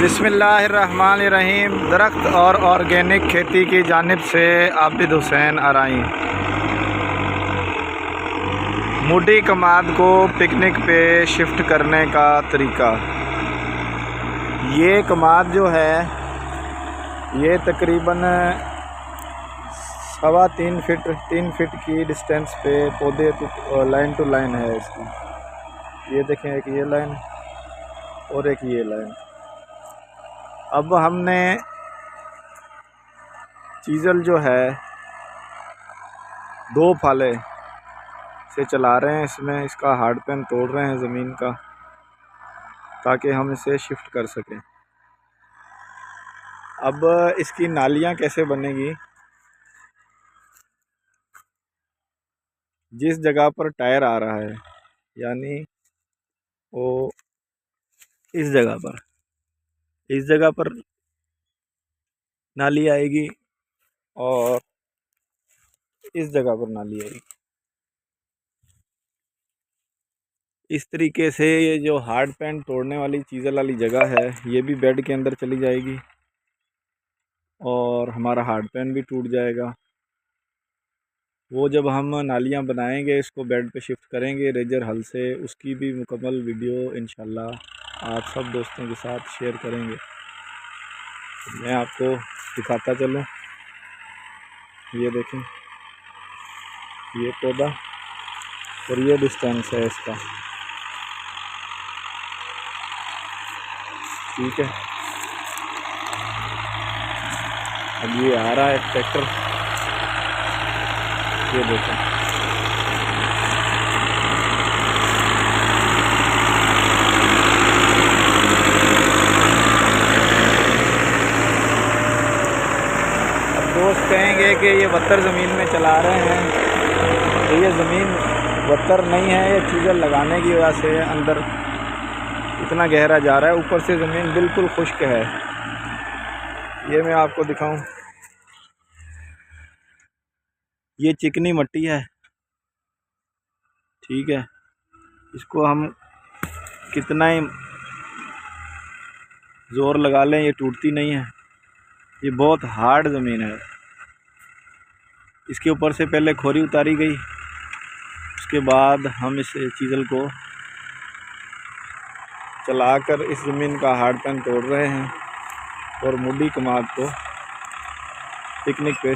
बिस्मिल्लाहिर्रहमानिर्रहीम। दरख्त और ऑर्गेनिक खेती की जानिब से आबिद हुसैन आराई। मूडी कमाद को पिकनिक पे शिफ्ट करने का तरीका। ये कमाद जो है ये तकरीबन 3.25 फीट की डिस्टेंस पे पौधे लाइन टू लाइन है इसकी। ये देखें, एक ये लाइन और एक ये लाइन। अब हमने चीज़ल जो है 2 फाले से चला रहे हैं इसमें, इसका हार्ड पैन तोड़ रहे हैं ज़मीन का ताकि हम इसे शिफ्ट कर सकें। अब इसकी नालियाँ कैसे बनेगी, जिस जगह पर टायर आ रहा है यानी वो इस जगह पर नाली आएगी और इस जगह पर नाली आएगी। इस तरीके से ये जो हार्ड पैन तोड़ने वाली चीज़ल वाली जगह है ये भी बेड के अंदर चली जाएगी और हमारा हार्ड पैन भी टूट जाएगा। वो जब हम नालियाँ बनाएंगे, इसको बेड पे शिफ्ट करेंगे रेजर हल से, उसकी भी मुकम्मल वीडियो इंशाल्लाह आप सब दोस्तों के साथ शेयर करेंगे। मैं आपको दिखाता चलूँ। ये देखें, ये पौधा और ये डिस्टेंस है इसका, ठीक है। अब ये आ रहा है ट्रैक्टर, ये देखें। दोस्त कहेंगे कि ये बत्तर ज़मीन में चला रहे हैं, तो ये ज़मीन बत्तर नहीं है, ये चीज़ल लगाने की वजह से अंदर इतना गहरा जा रहा है। ऊपर से ज़मीन बिल्कुल खुश्क है। ये मैं आपको दिखाऊं, ये चिकनी मिट्टी है, ठीक है। इसको हम कितना ही ज़ोर लगा लें ये टूटती नहीं है। ये बहुत हार्ड ज़मीन है। इसके ऊपर से पहले खोरी उतारी गई, उसके बाद हम इस चीज़ल को चलाकर इस ज़मीन का हार्ड पैन तोड़ रहे हैं और मूडी कमाद को पिकनिक पे